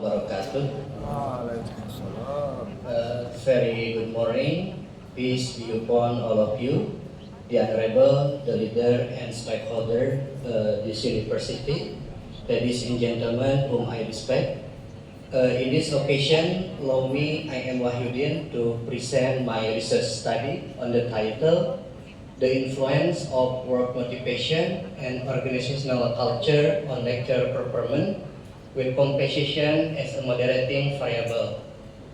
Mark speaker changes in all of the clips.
Speaker 1: wabarakatuh.
Speaker 2: Waalaikumsalam.
Speaker 1: Very good morning. Peace be upon all of you, the honorable, the leader and stakeholder this university, ladies and gentlemen whom I respect. In this occasion, allow me, I am Wahyudin, to present my research study on the title, The Influence of Work Motivation and Organizational Culture on Lecture Performance with Composition as a Moderating Variable.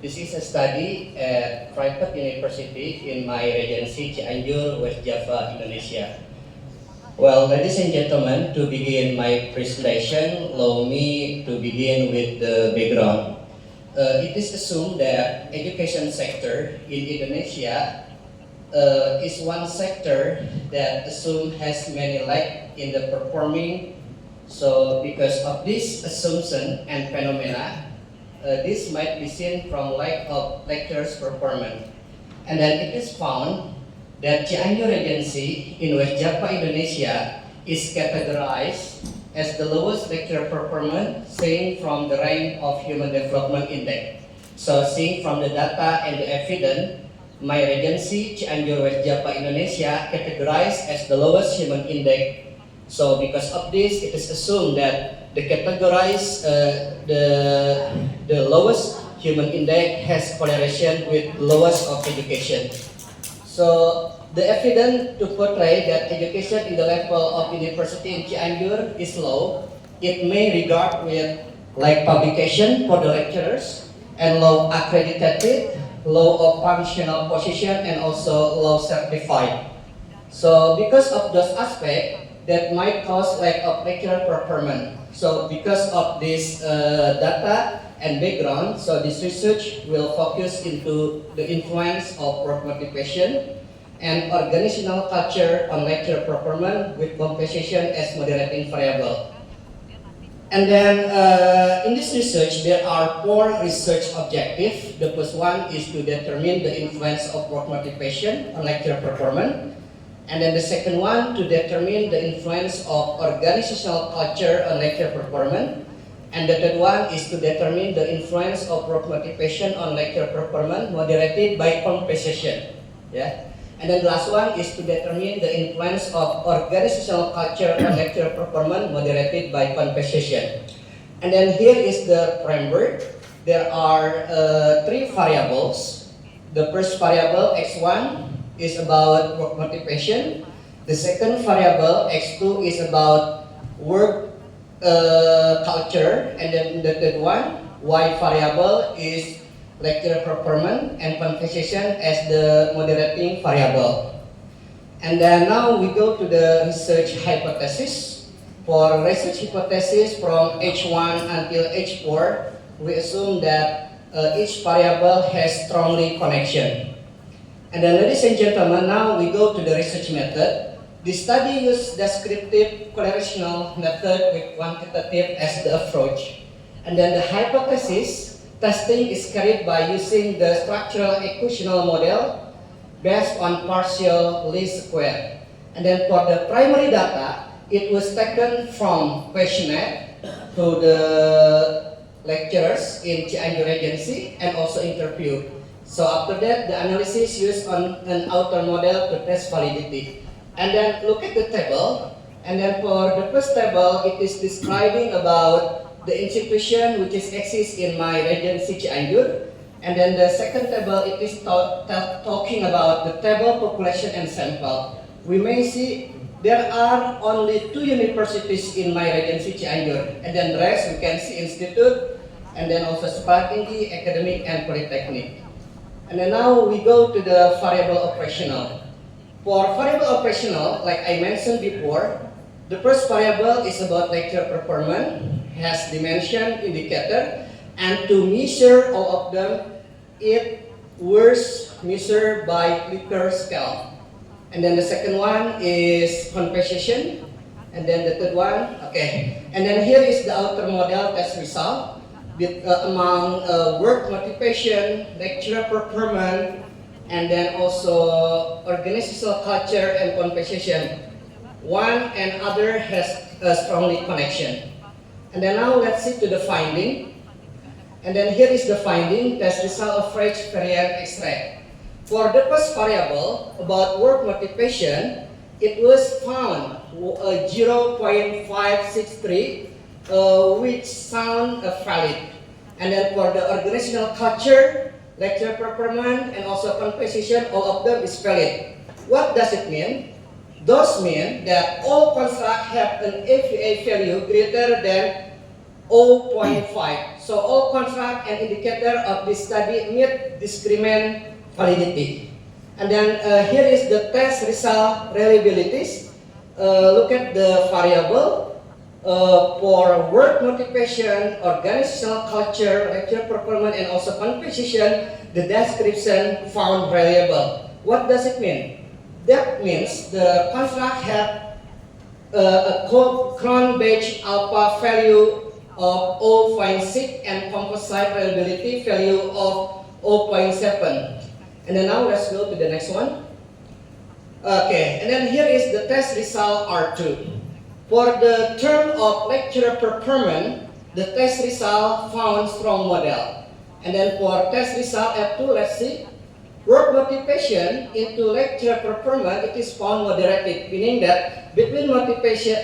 Speaker 1: This is a study at private university in my regency Cianjur, West Java, Indonesia. Well, ladies and gentlemen, to begin my presentation, allow me to begin with the background. It is assumed that education sector in Indonesia is one sector that has many lack in the performing. So because of this assumption and phenomena, this might be seen from lack of lecturers' performance. And then it is found that Cianjur Regency in West Java, Indonesia is categorized as the lowest lecturer performance seen from the rank of Human Development Index. So seeing from the data and the evidence, my Regency Cianjur West Java, Indonesia categorized as the lowest human index. So because of this, it is assumed that the categorized the lowest human index has correlation with lowest of education. So the evidence to portray that education in the level of university in Cianjur is low, it may regard with like publication for the lecturers and low accredited, low of functional position, and also low certified. So because of those aspects, that might cause lack of lecturer performance. So because of this data and background, so this research will focus into the influence of work motivation and organizational culture on lecturer performance with composition as moderating variable. And then in this research, there are 4 research objectives. The first one is to determine the influence of work motivation on lecturer performance. And then the second one to determine the influence of organizational culture on lecture performance. And the third one is to determine the influence of work motivation on lecture performance moderated by composition. Yeah. And then the last one is to determine the influence of organizational culture on lecture performance moderated by composition. And then here is the framework. There are 3 variables. The first variable x1 is about work motivation. The second variable x2 is about work culture, and then the third one, y variable, is lecture performance and composition as the moderating variable. And then now we go to the research hypothesis. For research hypothesis from H1 until H4, we assume that each variable has strongly connection. And then ladies and gentlemen, now we go to the research method. The study used descriptive correlational method with quantitative as the approach. And then the hypothesis testing is carried by using the structural equational model based on partial least square. And then for the primary data, it was taken from questionnaire to the lecturers in Cianjur Regency and also interview. So after that, the analysis used on an outer model to test validity. And then look at the table. And then for the first table, it is describing about the institution which is exists in my Regency Cianjur. And then the second table, it is talking about the table population and sample. We may see there are only 2 universities in my Regency Cianjur. And then the rest, we can see institute, and then also sekolah tinggi, academic, and polytechnic. And then now we go to the variable operational. For variable operational, like I mentioned before, the first variable is about lecture performance, has dimension indicator, and to measure all of them, it was measured by Likert scale. And then the second one is composition, and then the third one, okay. And then here is the outer model test result with, among work motivation, lecturer performance, and then also organizational culture and composition. One and other has a strongly connection. And then now let's see to the finding. And then here is the finding, test result of French variant extract. For the first variable about work motivation, it was found 0.563, which sound valid. And then for the organizational culture, lecture performance, and also composition, all of them is valid. What does it mean? Those mean that all constructs have an AVA value greater than 0.5. So all construct and indicator of this study meet discriminant validity. And then here is the test result reliabilities. Look at the variable for work motivation, organizational culture, lecture performance, and also composition. The description found reliable. What does it mean? That means the construct have a Cron-Batch alpha value of 0.6 and composite reliability value of 0.7. And then now let's go to the next one. Okay, and then here is the test result R2. For the term of lecturer performance, the test result found strong model. And then for test result F2, let's see. Work motivation into lecturer performance, it is found moderated, meaning that between work motivation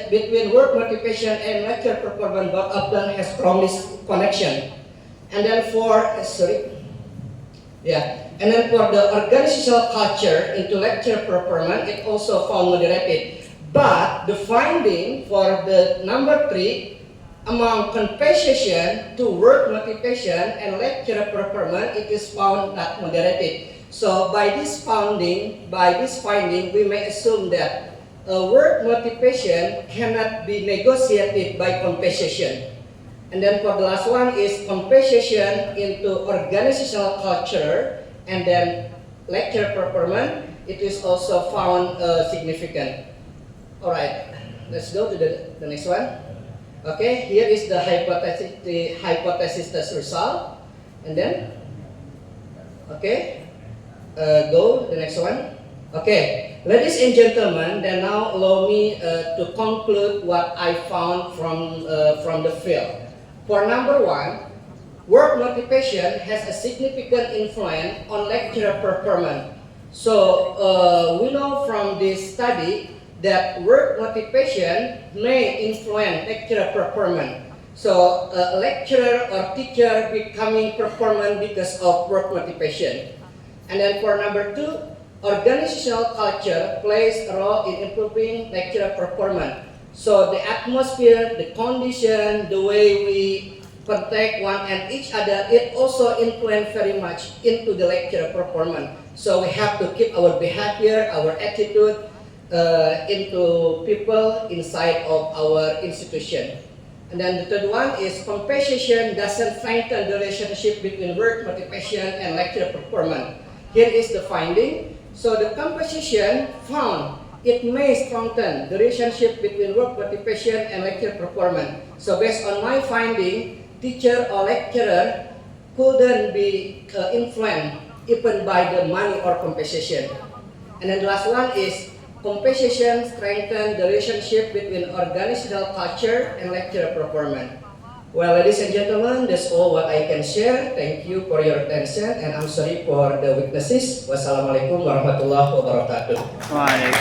Speaker 1: and lecture performance, both of them has strongest connection. And then for and then for the organizational culture into lecture performance, it also found moderated. But the finding for the number 3 among compensation to work motivation and lecture performance, it is found not moderated. So by this finding, we may assume that work motivation cannot be negotiated by compensation. And then for the last one is compensation into organizational culture and then lecture performance. It is also found significant. All right, let's go to the next one. Okay, here is the hypothesis test result, and then go the next one. Okay, ladies and gentlemen, then now allow me to conclude what I found from the field. For number 1, work motivation has a significant influence on lecturer performance. So we know from this study that work motivation may influence lecturer performance. So a lecturer or teacher becoming performant because of work motivation. And then for number 2, organizational culture plays a role in improving lecturer performance. So the atmosphere, the condition, the way we contact one and each other, it also influence very much into the lecturer performance. So we have to keep our behavior, our attitude into people inside of our institution. And then the third one is compensation doesn't strengthen the relationship between work motivation and lecturer performance. Here is the finding. So the composition found it may strengthen the relationship between work motivation and lecture performance. So based on my finding, teacher or lecturer couldn't be influenced even by the money or compensation. And then the last one is compensation strengthen the relationship between organizational culture and lecturer performance. Well, ladies and gentlemen, that's all what I can share. Thank you for your attention, and I'm sorry for the weaknesses. Wassalamualaikum warahmatullahi wabarakatuh.